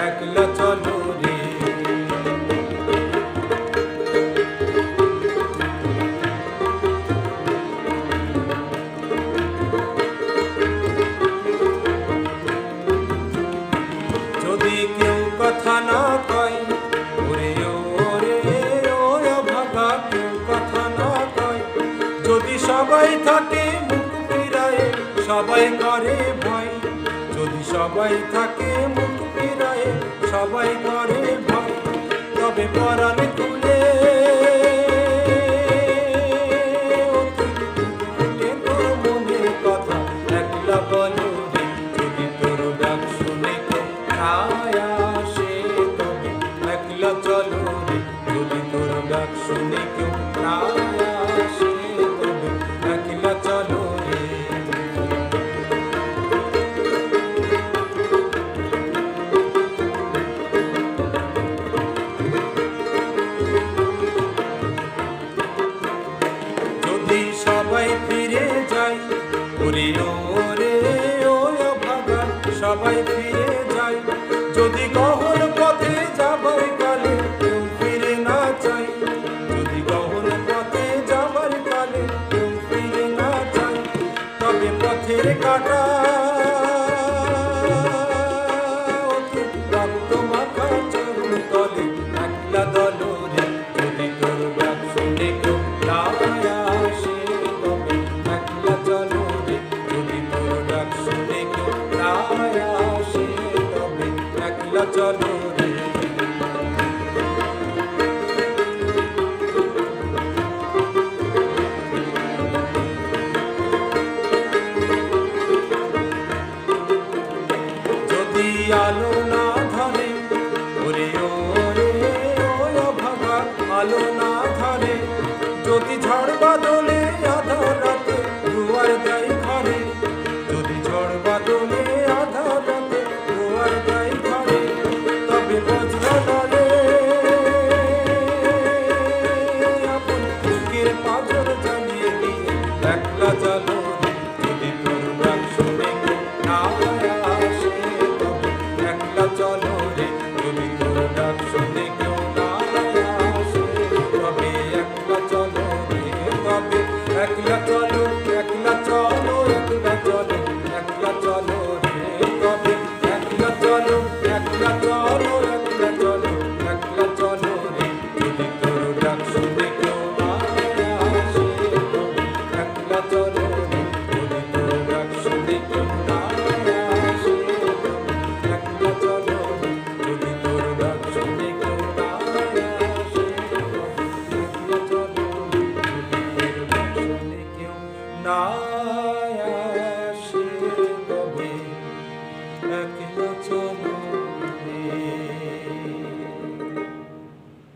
একলা চলো রে। যদি কেউ কথা না কয়, ওরে ওরে ও অভাগা, কেউ কথা না কয়, যদি সবাই থাকে মুখ ফিরায়, সবাই করে ভয়, যদি সবাই থাকে মুখ ফিরায়, সবাই করে ভয়, তবে পরাণ খুলে তোর মনের কথা একলা বলো রে। যদি তোর ডাক শুনে কেউ না আসে, তবে একলা চলো রে। যদি তোর ডাক শুনে কেউ না আসে, তবে একলা চলো রে। যদি সবাই ফিরে যায়, ওরে ওরে ও অভাগা, সবাই ফিরে যায়, যদি গহন পথে যাবার কালে কেউ ফিরে না চায়, যদি গহন পথে যাবার কালে কেউ ফিরে না চায়, তবে পথের কাটা রক্ত মাখা চরণ তলে একলা দল রে। যদি তোর ডাক শুনে কেউ না আসে, তবে একলা চলো রে। যদি তোর ডাক শুনে কেউ না আসে, তবে একলা চলো রে। যদি আলো না ধরে, ওরে ওরে ও অভাগা, আলো না ধরে, যদি ঝড় বাদলে আধার রাতে দুয়ার দেয় ঘরে, যদি ঝড় বাদলে আধার রাতে দুয়ার দেয় ঘরে, তবে বজ্র দলে আপন বুকের পাঁজর জ্বালিয়ে দিয়ে একলা চলো রে। যদি তোর ডাক শুনে কেউ না আসে, তবে একলা চলো রে। যদি তোর ডাক শুনে কেউ না আসে, তবে একলা চলো রে। তবে একলা চলো, একলা চলো, একলা চলো, একলা চলো রে। তবে একলা চলো, একলা